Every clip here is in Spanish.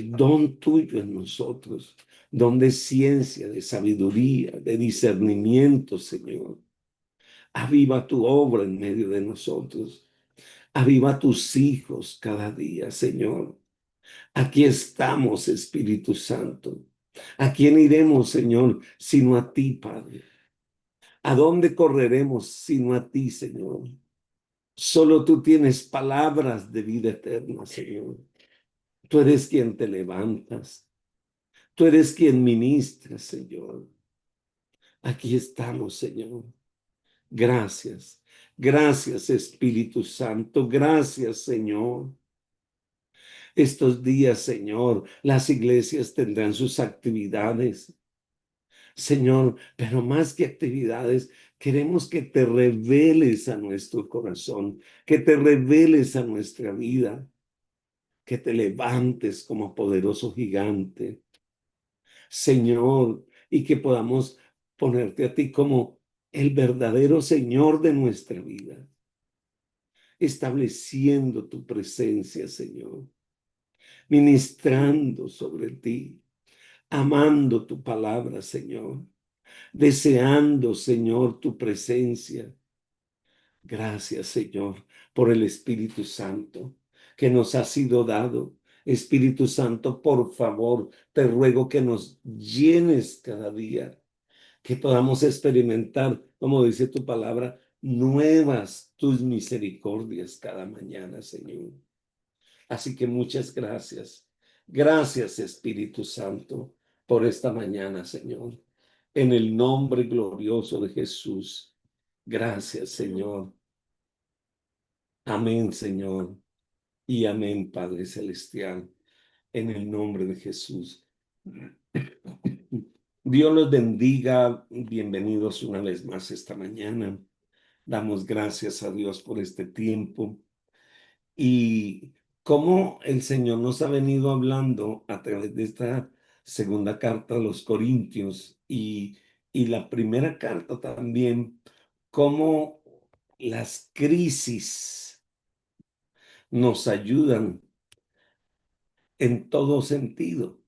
don tuyo en nosotros, don de ciencia, de sabiduría, de discernimiento, Señor. Aviva tu obra en medio de nosotros. Aviva a tus hijos cada día, Señor. Aquí estamos, Espíritu Santo. ¿A quién iremos, Señor, sino a ti, Padre? ¿A dónde correremos sino a ti, Señor? Solo tú tienes palabras de vida eterna, Señor. Tú eres quien te levantas. Tú eres quien ministra, Señor. Aquí estamos, Señor. Gracias. Gracias, Espíritu Santo. Gracias, Señor. Estos días, Señor, las iglesias tendrán sus actividades, Señor, pero más que actividades, queremos que te reveles a nuestro corazón, que te reveles a nuestra vida, que te levantes como poderoso gigante, Señor, y que podamos ponerte a ti como el verdadero Señor de nuestra vida, estableciendo tu presencia, Señor, ministrando sobre ti, amando tu palabra, Señor, deseando, Señor, tu presencia. Gracias, Señor, por el Espíritu Santo que nos ha sido dado. Espíritu Santo, por favor, te ruego que nos llenes cada día, que podamos experimentar, como dice tu palabra, nuevas tus misericordias cada mañana, Señor. Así que muchas gracias. Gracias, Espíritu Santo, por esta mañana, Señor. En el nombre glorioso de Jesús. Gracias, Señor. Amén, Señor. Y amén, Padre Celestial. En el nombre de Jesús. Dios los bendiga. Bienvenidos una vez más esta mañana. Damos gracias a Dios por este tiempo. Y cómo el Señor nos ha venido hablando a través de esta segunda carta a los Corintios y la primera carta también, cómo las crisis nos ayudan en todo sentido.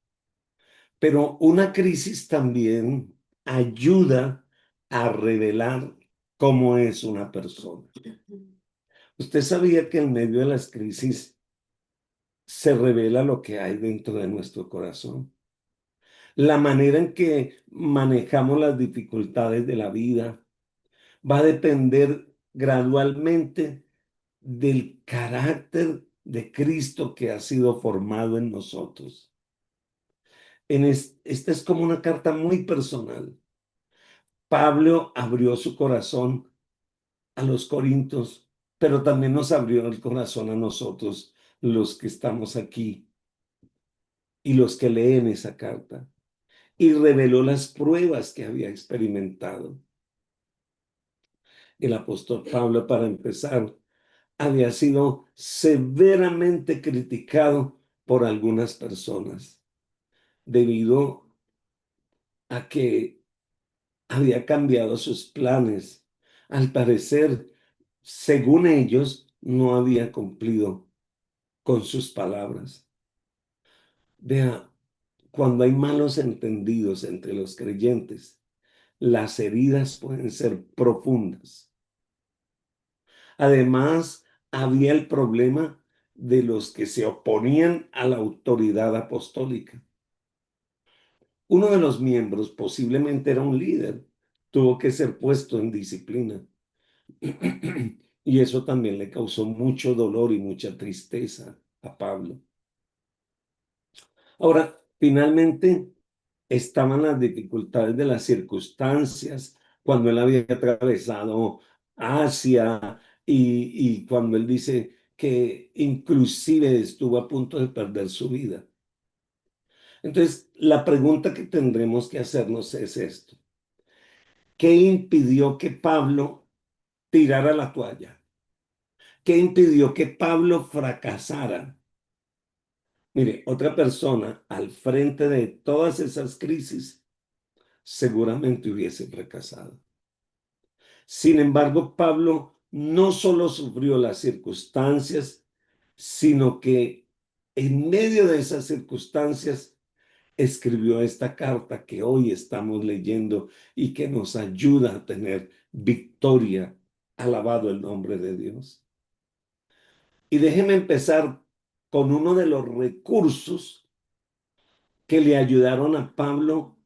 Pero una crisis también ayuda a revelar cómo es una persona. ¿Usted sabía que en medio de las crisis se revela lo que hay dentro de nuestro corazón? La manera en que manejamos las dificultades de la vida va a depender gradualmente del carácter de Cristo que ha sido formado en nosotros. Esta es como una carta muy personal. Pablo abrió su corazón a los corintios, pero también nos abrió el corazón a nosotros, los que estamos aquí y los que leen esa carta, y reveló las pruebas que había experimentado. El apóstol Pablo, para empezar, había sido severamente criticado por algunas personas debido a que había cambiado sus planes. Al parecer, según ellos, no había cumplido con sus palabras. Vea, cuando hay malos entendidos entre los creyentes, las heridas pueden ser profundas. Además, había el problema de los que se oponían a la autoridad apostólica. Uno de los miembros, posiblemente era un líder, tuvo que ser puesto en disciplina. Y eso también le causó mucho dolor y mucha tristeza a Pablo. Ahora, finalmente, estaban las dificultades de las circunstancias cuando él había atravesado Asia y cuando él dice que inclusive estuvo a punto de perder su vida. Entonces, la pregunta que tendremos que hacernos es esto. ¿Qué impidió que Pablo tirara la toalla? ¿Qué impidió que Pablo fracasara? Mire, otra persona al frente de todas esas crisis seguramente hubiese fracasado. Sin embargo, Pablo no solo sufrió las circunstancias, sino que en medio de esas circunstancias, escribió esta carta que hoy estamos leyendo y que nos ayuda a tener victoria. Alabado el nombre de Dios. Y déjeme empezar con uno de los recursos que le ayudaron a Pablo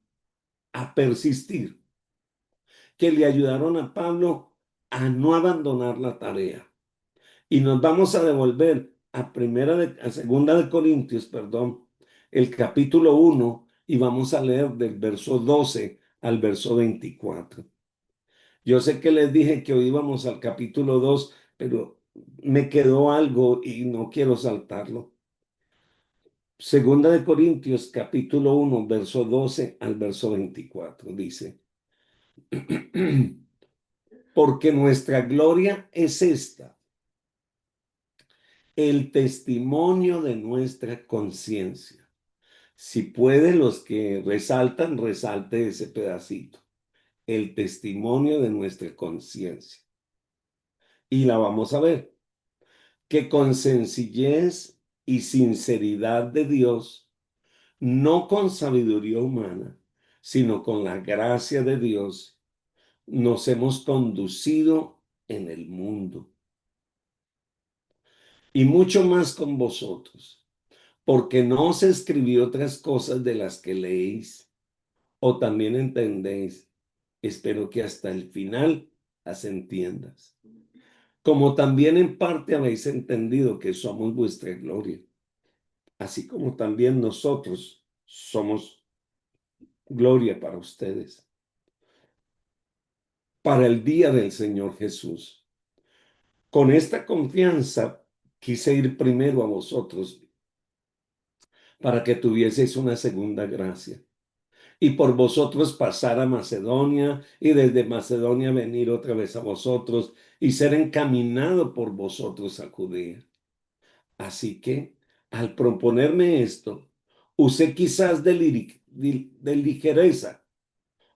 a persistir, que le ayudaron a Pablo a no abandonar la tarea. Y nos vamos a devolver a segunda de Corintios, perdón, el capítulo 1 y vamos a leer del verso 12 al verso 24. Yo sé que les dije que hoy íbamos al capítulo 2, pero me quedó algo y no quiero saltarlo. Segunda de Corintios, capítulo 1, verso 12 al verso 24, dice, porque nuestra gloria es esta, el testimonio de nuestra conciencia. Si pueden los que resaltan, resalte ese pedacito, el testimonio de nuestra conciencia. Y la vamos a ver, que con sencillez y sinceridad de Dios, no con sabiduría humana, sino con la gracia de Dios, nos hemos conducido en el mundo. Y mucho más con vosotros, porque no os escribí otras cosas de las que leéis o también entendéis. Espero que hasta el final las entiendas. Como también en parte habéis entendido que somos vuestra gloria, así como también nosotros somos gloria para ustedes, para el día del Señor Jesús. Con esta confianza quise ir primero a vosotros para que tuvieseis una segunda gracia y por vosotros pasar a Macedonia y desde Macedonia venir otra vez a vosotros y ser encaminado por vosotros a Judea. Así que al proponerme esto, usé quizás de ligereza,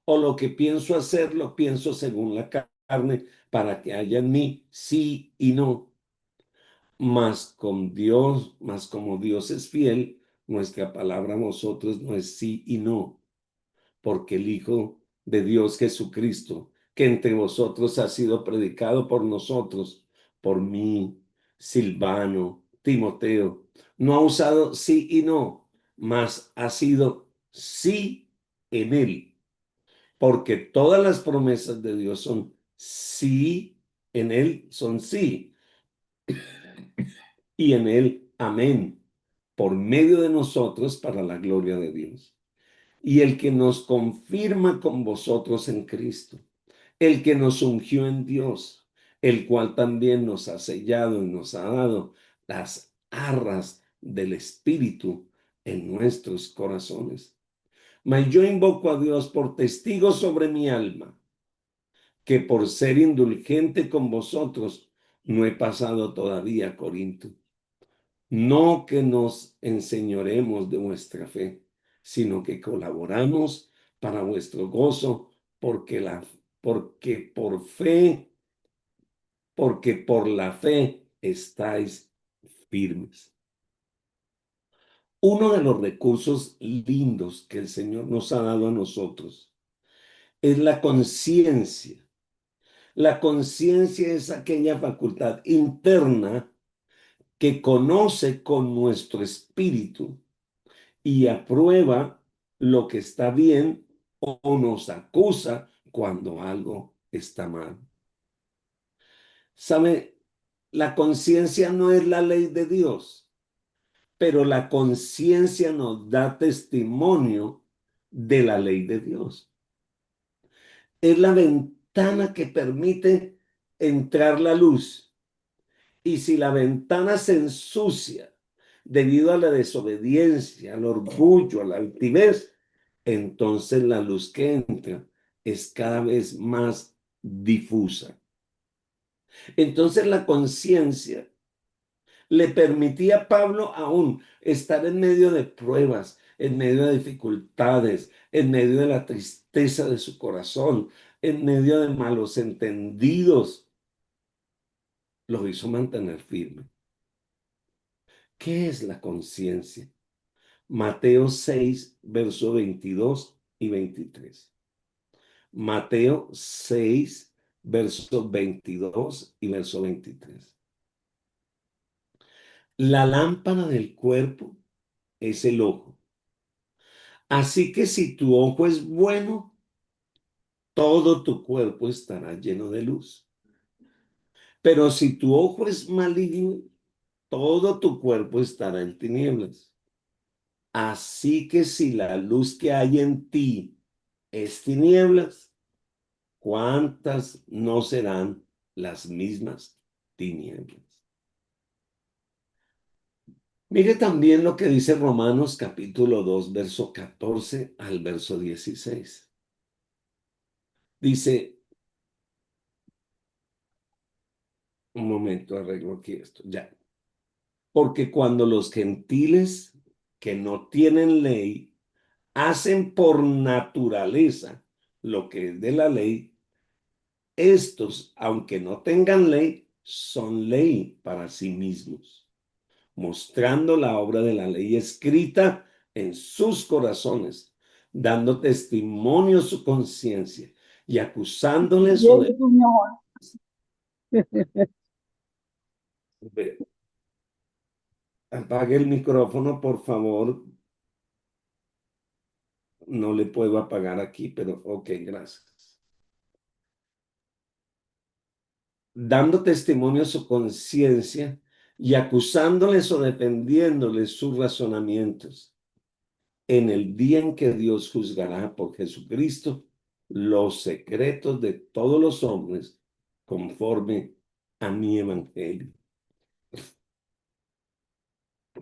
o lo que pienso hacer lo pienso según la carne, para que haya en mí sí y no. Mas con Dios, mas como Dios es fiel, nuestra palabra a vosotros no es sí y no, porque el Hijo de Dios Jesucristo, que entre vosotros ha sido predicado por nosotros, por mí, Silvano, Timoteo, no ha usado sí y no, mas ha sido sí en él, porque todas las promesas de Dios son sí, en él son sí, y en él amén, por medio de nosotros para la gloria de Dios. Y el que nos confirma con vosotros en Cristo, el que nos ungió en Dios, el cual también nos ha sellado y nos ha dado las arras del Espíritu en nuestros corazones. Mas yo invoco a Dios por testigo sobre mi alma, que por ser indulgente con vosotros no he pasado todavía a Corinto. No que nos enseñoremos de vuestra fe, sino que colaboramos para vuestro gozo, porque por fe, porque por la fe estáis firmes. Uno de los recursos lindos que el Señor nos ha dado a nosotros es la conciencia. La conciencia es aquella facultad interna que conoce con nuestro espíritu y aprueba lo que está bien o nos acusa cuando algo está mal. ¿Sabe? La conciencia no es la ley de Dios, pero la conciencia nos da testimonio de la ley de Dios. Es la ventana que permite entrar la luz. Y si la ventana se ensucia debido a la desobediencia, al orgullo, a la altivez, entonces la luz que entra es cada vez más difusa. Entonces la conciencia le permitía a Pablo aún estar en medio de pruebas, en medio de dificultades, en medio de la tristeza de su corazón, en medio de malos entendidos, lo hizo mantener firme. ¿Qué es la conciencia? Mateo 6, verso 22 y 23. Mateo 6, verso 22 y verso 23. La lámpara del cuerpo es el ojo. Así que si tu ojo es bueno, todo tu cuerpo estará lleno de luz. Pero si tu ojo es maligno, todo tu cuerpo estará en tinieblas. Así que si la luz que hay en ti es tinieblas, ¿cuántas no serán las mismas tinieblas? Mire también lo que dice Romanos capítulo 2, verso 14 al verso 16. Dice, un momento, arreglo aquí esto, ya. Porque cuando los gentiles que no tienen ley hacen por naturaleza lo que es de la ley, estos, aunque no tengan ley, son ley para sí mismos, mostrando la obra de la ley escrita en sus corazones, dando testimonio a su conciencia y acusándoles o Bien, señor. apague el micrófono, por favor. No le puedo apagar aquí, pero ok, gracias. Dando testimonio a su conciencia y acusándoles o defendiéndoles sus razonamientos en el día en que Dios juzgará por Jesucristo los secretos de todos los hombres conforme a mi evangelio.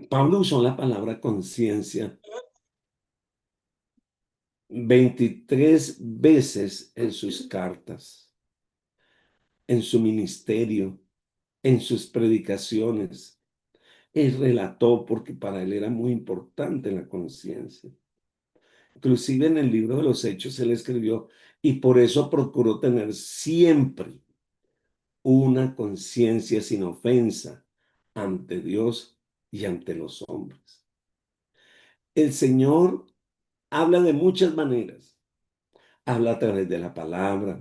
Pablo usó la palabra conciencia 23 veces en sus cartas, en su ministerio, en sus predicaciones. Él relató porque para él era muy importante la conciencia. Inclusive en el libro de los Hechos él escribió, y por eso procuró tener siempre una conciencia sin ofensa ante Dios y ante los hombres. El Señor habla de muchas maneras. Habla a través de la palabra,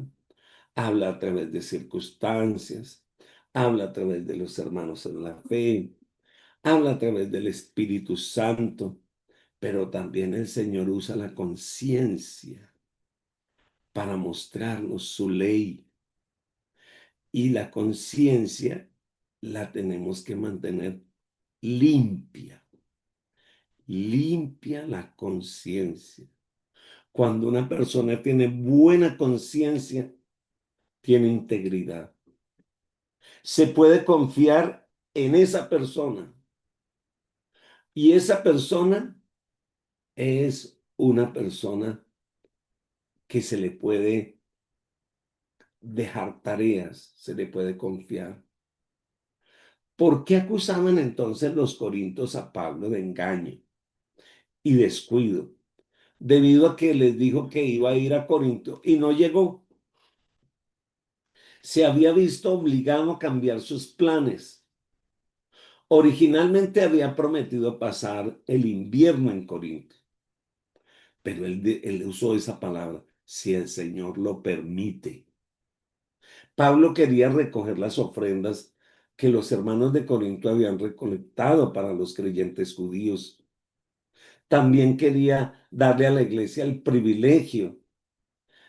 habla a través de circunstancias, habla a través de los hermanos en la fe, habla a través del Espíritu Santo, pero también el Señor usa la conciencia para mostrarnos su ley. Y la conciencia la tenemos que mantener limpia, limpia la conciencia. Cuando una persona tiene buena conciencia, tiene integridad. Se puede confiar en esa persona y esa persona es una persona que se le puede dejar tareas, se le puede confiar. ¿Por qué acusaban entonces los corintios a Pablo de engaño y descuido? Debido a que les dijo que iba a ir a Corinto y no llegó. Se había visto obligado a cambiar sus planes. Originalmente había prometido pasar el invierno en Corinto, pero él usó esa palabra, si el Señor lo permite. Pablo quería recoger las ofrendas que los hermanos de Corinto habían recolectado para los creyentes judíos. También quería darle a la iglesia el privilegio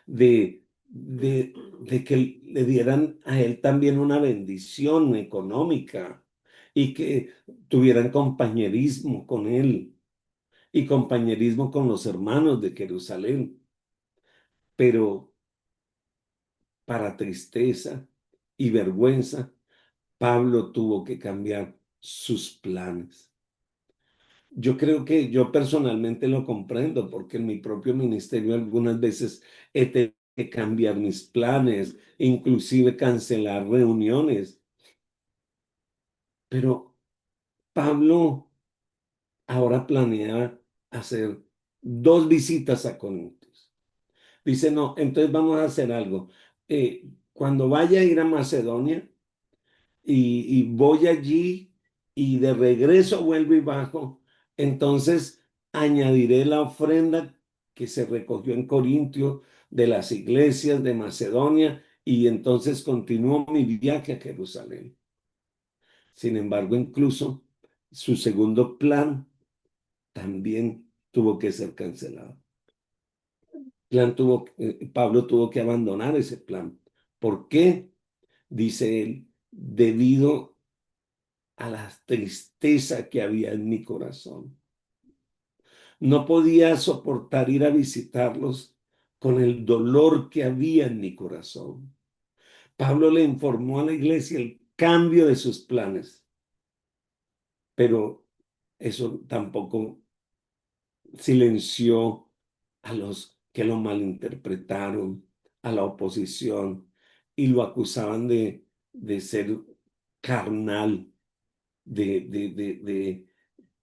de que le dieran a él también una bendición económica y que tuvieran compañerismo con él y compañerismo con los hermanos de Jerusalén. Pero para tristeza y vergüenza, Pablo tuvo que cambiar sus planes. Yo creo que yo personalmente lo comprendo porque en mi propio ministerio algunas veces he tenido que cambiar mis planes, inclusive cancelar reuniones. Pero Pablo ahora planea hacer 2 visitas a Corintios. Dice, no, entonces vamos a hacer algo. Cuando vaya a ir a Macedonia y voy allí y de regreso vuelvo y bajo, entonces añadiré la ofrenda que se recogió en Corintio de las iglesias de Macedonia y entonces continúo mi viaje a Jerusalén. Sin embargo, incluso su segundo plan también tuvo que ser cancelado. Pablo tuvo que abandonar ese plan. ¿Por qué? Dice él, debido a la tristeza que había en mi corazón. No podía soportar ir a visitarlos con el dolor que había en mi corazón. Pablo le informó a la iglesia el cambio de sus planes, pero eso tampoco silenció a los que lo malinterpretaron, a la oposición, y lo acusaban de ser carnal, de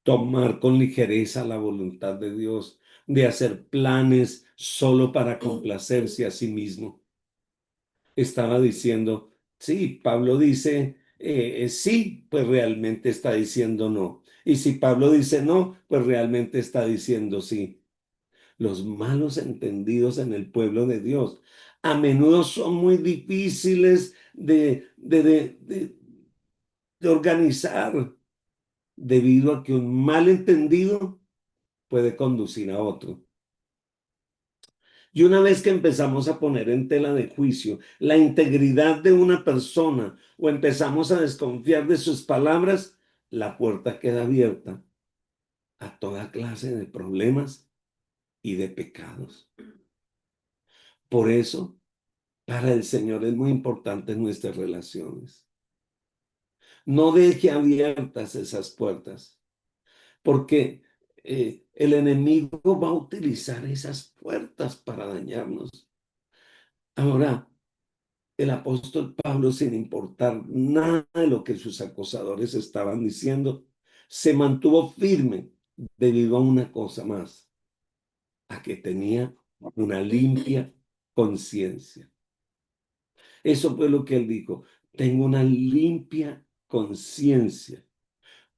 tomar con ligereza la voluntad de Dios, de hacer planes solo para complacerse a sí mismo. Estaba diciendo, sí, Pablo dice sí, pues realmente está diciendo no. Y si Pablo dice no, pues realmente está diciendo sí. Los malos entendidos en el pueblo de Dios a menudo son muy difíciles de organizar debido a que un malentendido puede conducir a otro. Y una vez que empezamos a poner en tela de juicio la integridad de una persona o empezamos a desconfiar de sus palabras, la puerta queda abierta a toda clase de problemas y de pecados. Por eso, para el Señor es muy importante nuestras relaciones. No deje abiertas esas puertas, porque el enemigo va a utilizar esas puertas para dañarnos. Ahora, el apóstol Pablo, sin importar nada de lo que sus acusadores estaban diciendo, se mantuvo firme debido a una cosa más, a que tenía una limpia conciencia. Eso fue lo que él dijo. Tengo una limpia conciencia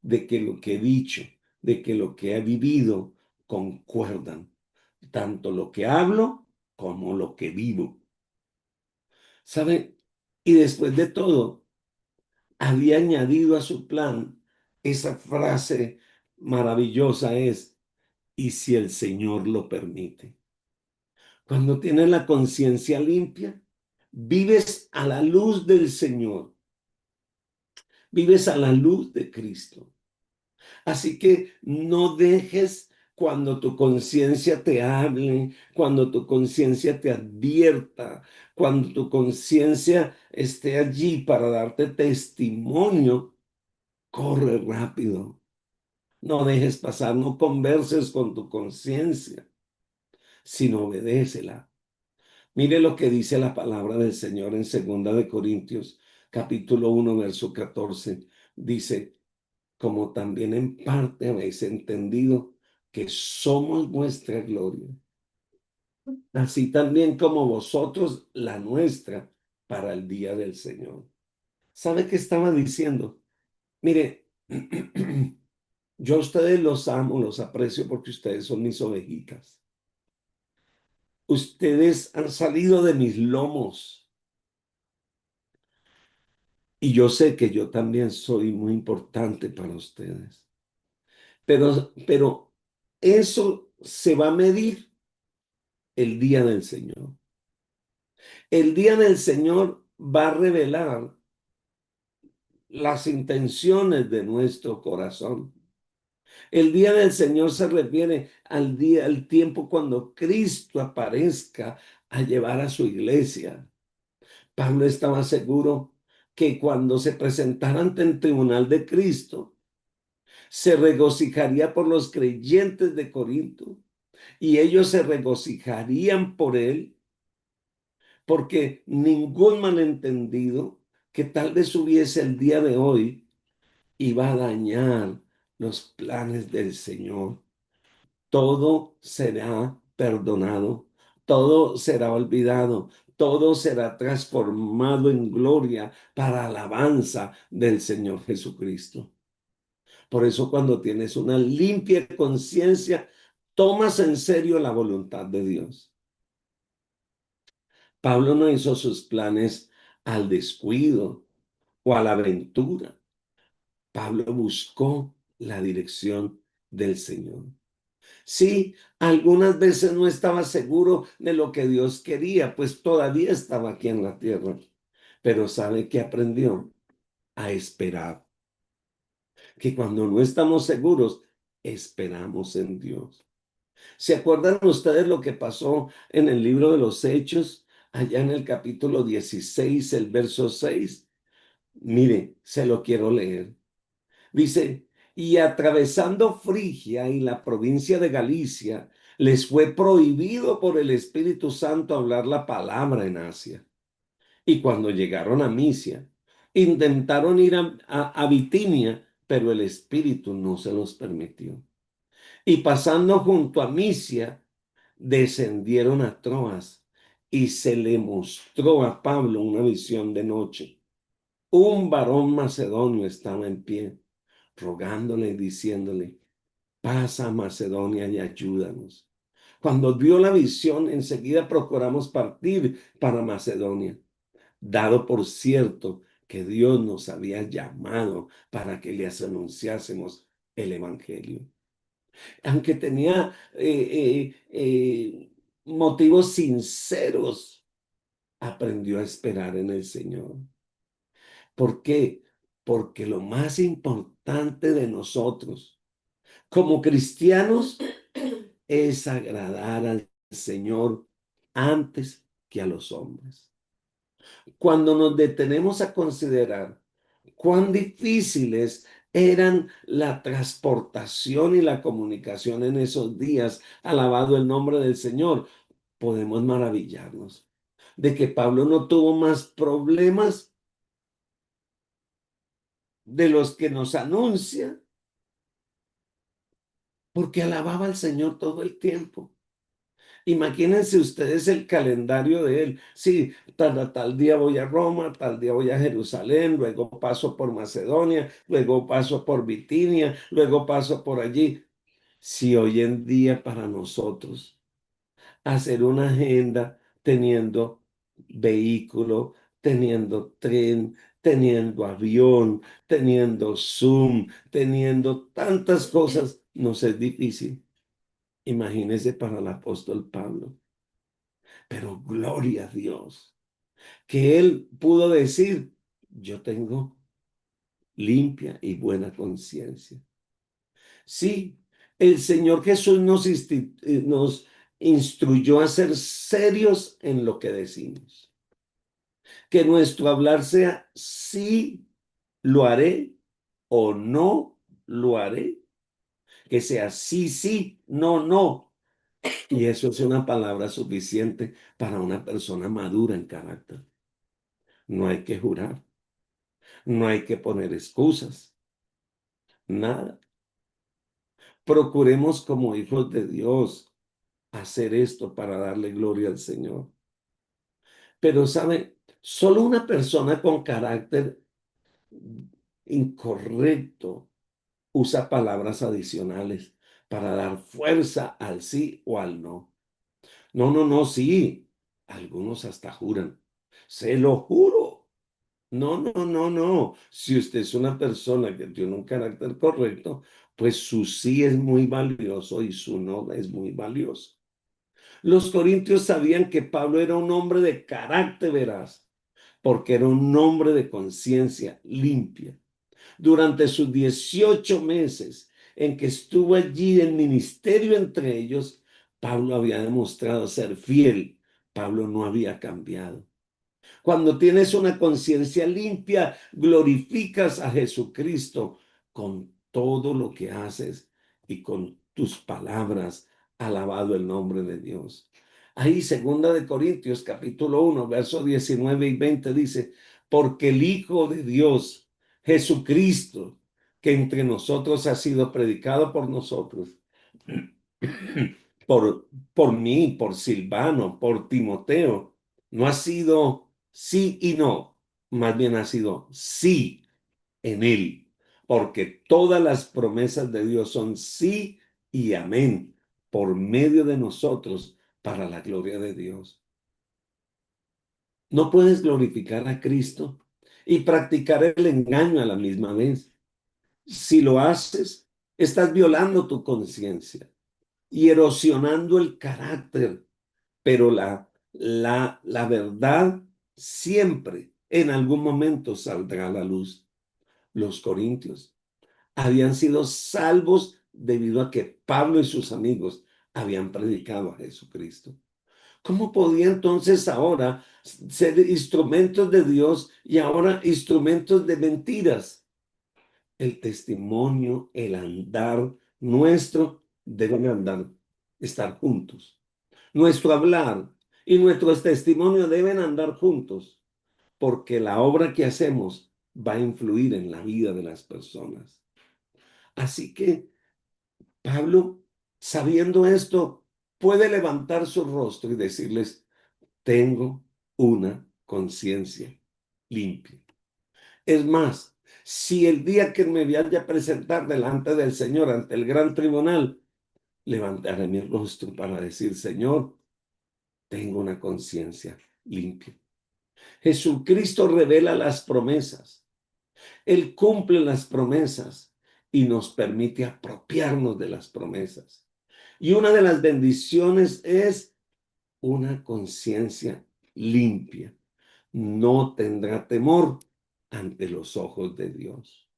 de que lo que he dicho, de que lo que he vivido concuerdan, tanto lo que hablo como lo que vivo. ¿Sabe? Y después de todo, había añadido a su plan esa frase maravillosa es, y si el Señor lo permite. Cuando tienes la conciencia limpia, vives a la luz del Señor, vives a la luz de Cristo. Así que no dejes cuando tu conciencia te hable, cuando tu conciencia te advierta, cuando tu conciencia esté allí para darte testimonio, corre rápido. No dejes pasar, no converses con tu conciencia, sino obedécela. Mire lo que dice la palabra del Señor en 2 Corintios, capítulo 1, verso 14. Dice, como también en parte habéis entendido que somos vuestra gloria, así también como vosotros la nuestra para el día del Señor. ¿Sabe qué estaba diciendo? Mire, yo a ustedes los amo, los aprecio porque ustedes son mis ovejitas. Ustedes han salido de mis lomos y yo sé que yo también soy muy importante para ustedes. Pero eso se va a medir el día del Señor. El día del Señor va a revelar las intenciones de nuestro corazón. El día del Señor se refiere al día, al tiempo cuando Cristo aparezca a llevar a su iglesia. Pablo estaba seguro que cuando se presentara ante el tribunal de Cristo, se regocijaría por los creyentes de Corinto y ellos se regocijarían por él, porque ningún malentendido que tal vez hubiese el día de hoy iba a dañar los planes del Señor. Todo será perdonado, todo será olvidado, todo será transformado en gloria para alabanza del Señor Jesucristo. Por eso cuando tienes una limpia conciencia, tomas en serio la voluntad de Dios. Pablo no hizo sus planes al descuido o a la aventura. Pablo buscó la dirección del Señor. Sí, algunas veces no estaba seguro de lo que Dios quería, pues todavía estaba aquí en la tierra. Pero ¿sabe qué aprendió? A esperar. Que cuando no estamos seguros, esperamos en Dios. ¿Se acuerdan ustedes lo que pasó en el libro de los Hechos, allá en el capítulo 16, el verso 6? Mire, se lo quiero leer. Dice, y atravesando Frigia y la provincia de Galicia, les fue prohibido por el Espíritu Santo hablar la palabra en Asia. Y cuando llegaron a Misia, intentaron ir a Bitinia, pero el Espíritu no se los permitió. Y pasando junto a Misia, descendieron a Troas y se le mostró a Pablo una visión de noche. Un varón macedonio estaba en pie, rogándole y diciéndole, pasa a Macedonia y ayúdanos. Cuando vio la visión, enseguida procuramos partir para Macedonia, dado por cierto que Dios nos había llamado para que les anunciásemos el Evangelio. Aunque tenía motivos sinceros, aprendió a esperar en el Señor. ¿Por qué? Porque lo más importante de nosotros como cristianos es agradar al Señor antes que a los hombres. Cuando nos detenemos a considerar cuán difíciles eran la transportación y la comunicación en esos días, alabado el nombre del Señor, podemos maravillarnos de que Pablo no tuvo más problemas de los que nos anuncia, porque alababa al Señor todo el tiempo. Imagínense ustedes el calendario de él. Sí, tal día voy a Roma, tal día voy a Jerusalén, luego paso por Macedonia, luego paso por Bitinia, luego paso por allí. Si hoy en día para nosotros hacer una agenda teniendo vehículo, teniendo tren, teniendo avión, teniendo Zoom, teniendo tantas cosas, nos es difícil. Imagínese para el apóstol Pablo. Pero gloria a Dios, que él pudo decir, yo tengo limpia y buena conciencia. Sí, el Señor Jesús nos instruyó a ser serios en lo que decimos. Que nuestro hablar sea sí lo haré o no lo haré. Que sea sí, sí, no, no. Y eso es una palabra suficiente para una persona madura en carácter. No hay que jurar, no hay que poner excusas, nada. Procuremos como hijos de Dios hacer esto para darle gloria al Señor. Pero, ¿sabe? Solo una persona con carácter incorrecto usa palabras adicionales para dar fuerza al sí o al no. No, no, no, sí. Algunos hasta juran. Se lo juro. No, no, no, no. Si usted es una persona que tiene un carácter correcto, pues su sí es muy valioso y su no es muy valioso. Los corintios sabían que Pablo era un hombre de carácter veraz, porque era un hombre de conciencia limpia. Durante sus 18 meses en que estuvo allí en ministerio entre ellos, Pablo había demostrado ser fiel. Pablo no había cambiado. Cuando tienes una conciencia limpia, glorificas a Jesucristo con todo lo que haces y con tus palabras, alabado el nombre de Dios. Ahí, segunda de Corintios, capítulo 1, versos 19 y 20 dice, porque el Hijo de Dios, Jesucristo, que entre nosotros ha sido predicado por nosotros, por mí, por Silvano, por Timoteo, no ha sido sí y no, más bien ha sido sí en él, porque todas las promesas de Dios son sí y amén por medio de nosotros para la gloria de Dios. No puedes glorificar a Cristo y practicar el engaño a la misma vez. Si lo haces, estás violando tu conciencia y erosionando el carácter, pero la verdad siempre en algún momento saldrá a la luz. Los corintios habían sido salvos debido a que Pablo y sus amigos habían predicado a Jesucristo. ¿Cómo podía entonces ahora ser instrumentos de Dios y ahora instrumentos de mentiras? El testimonio, el andar nuestro deben estar juntos. Nuestro hablar y nuestros testimonios deben andar juntos, porque la obra que hacemos va a influir en la vida de las personas. Así que Pablo, sabiendo esto, puede levantar su rostro y decirles, tengo una conciencia limpia. Es más, si el día que me vaya a presentar delante del Señor, ante el gran tribunal, levantaré mi rostro para decir, Señor, tengo una conciencia limpia. Jesucristo revela las promesas. Él cumple las promesas y nos permite apropiarnos de las promesas. Y una de las bendiciones es una conciencia limpia. No tendrá temor ante los ojos de Dios.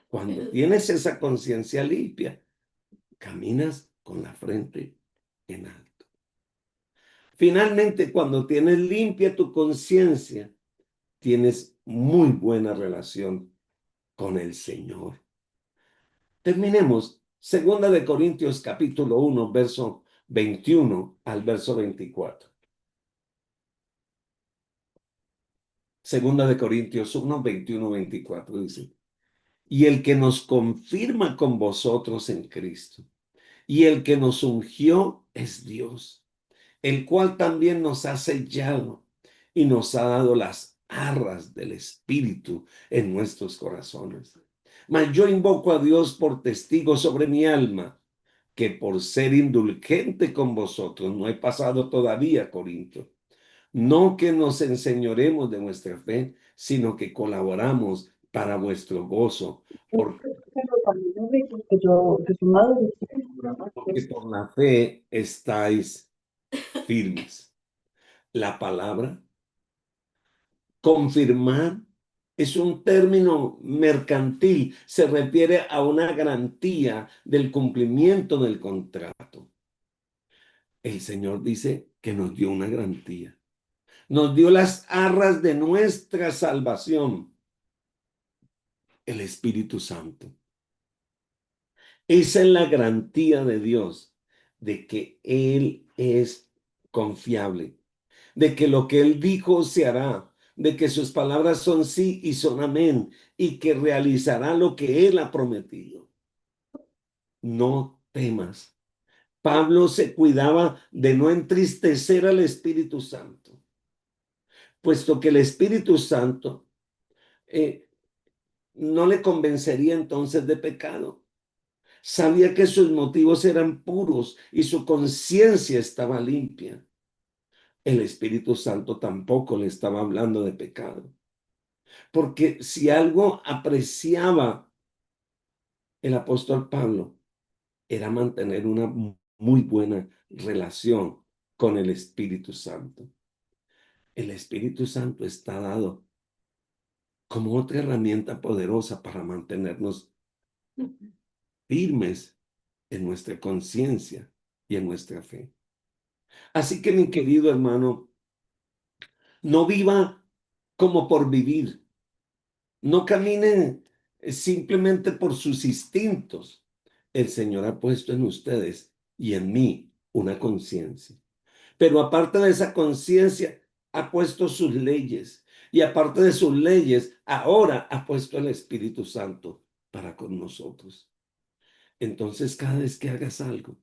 Cuando tienes esa conciencia limpia, caminas con la frente en alto. Finalmente, cuando tienes limpia tu conciencia, tienes muy buena relación con el Señor. Terminemos. Segunda de Corintios capítulo 1, verso 21 al verso 24. Segunda de Corintios 1, 21, 24 dice, y el que nos confirma con vosotros en Cristo, y el que nos ungió es Dios, el cual también nos ha sellado y nos ha dado las arras del Espíritu en nuestros corazones. Mas yo invoco a Dios por testigo sobre mi alma, que por ser indulgente con vosotros no he pasado todavía, Corinto. No que nos enseñoremos de vuestra fe, sino que colaboramos para vuestro gozo, porque por la fe estáis firmes. La palabra confirmar es un término mercantil, se refiere a una garantía del cumplimiento del contrato. El Señor dice que nos dio una garantía. Nos dio las arras de nuestra salvación, el Espíritu Santo. Esa es la garantía de Dios, de que Él es confiable, de que lo que Él dijo se hará, de que sus palabras son sí y son amén, y que realizará lo que Él ha prometido. No temas. Pablo se cuidaba de no entristecer al Espíritu Santo, puesto que el Espíritu Santo no le convencería entonces de pecado. Sabía que sus motivos eran puros y su conciencia estaba limpia. El Espíritu Santo tampoco le estaba hablando de pecado. Porque si algo apreciaba el apóstol Pablo, era mantener una muy buena relación con el Espíritu Santo. El Espíritu Santo está dado como otra herramienta poderosa para mantenernos firmes en nuestra conciencia y en nuestra fe. Así que, mi querido hermano, no viva como por vivir. No caminen simplemente por sus instintos. El Señor ha puesto en ustedes y en mí una conciencia. Pero aparte de esa conciencia, ha puesto sus leyes. Y aparte de sus leyes, ahora ha puesto el Espíritu Santo para con nosotros. Entonces, cada vez que hagas algo,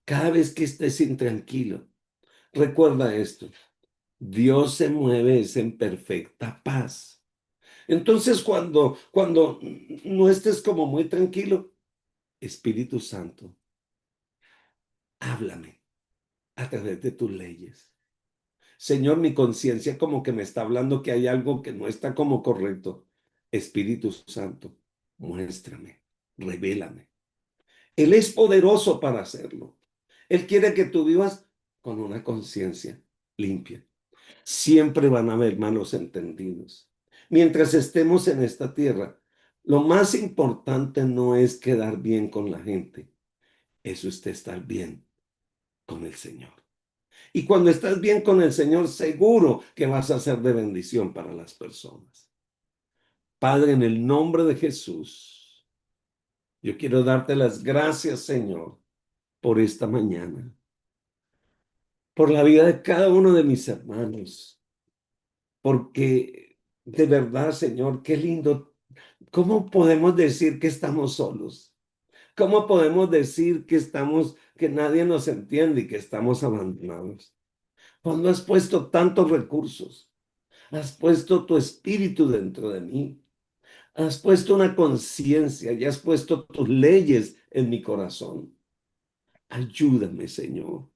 cada vez que estés intranquilo, recuerda esto. Dios se mueve es en perfecta paz. Entonces, cuando no estés como muy tranquilo, Espíritu Santo, háblame a través de tus leyes. Señor, mi conciencia como que me está hablando que hay algo que no está como correcto. Espíritu Santo, muéstrame, revélame. Él es poderoso para hacerlo. Él quiere que tú vivas con una conciencia limpia. Siempre van a haber malos entendidos. Mientras estemos en esta tierra, lo más importante no es quedar bien con la gente, es usted estar bien con el Señor. Y cuando estás bien con el Señor, seguro que vas a ser de bendición para las personas. Padre, en el nombre de Jesús, yo quiero darte las gracias, Señor, por esta mañana, por la vida de cada uno de mis hermanos, porque de verdad, Señor, qué lindo. ¿Cómo podemos decir que estamos solos? ¿Cómo podemos decir que nadie nos entiende y que estamos abandonados? Cuando has puesto tantos recursos, has puesto tu espíritu dentro de mí, has puesto una conciencia y has puesto tus leyes en mi corazón. Ayúdame, Señor,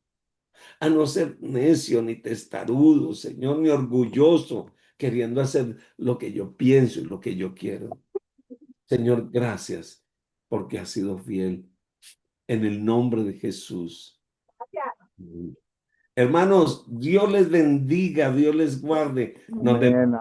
a no ser necio ni testarudo, Señor, ni orgulloso, queriendo hacer lo que yo pienso y lo que yo quiero. Señor, gracias porque has sido fiel. En el nombre de Jesús. Hermanos, Dios les bendiga, Dios les guarde. Nos vemos Amén.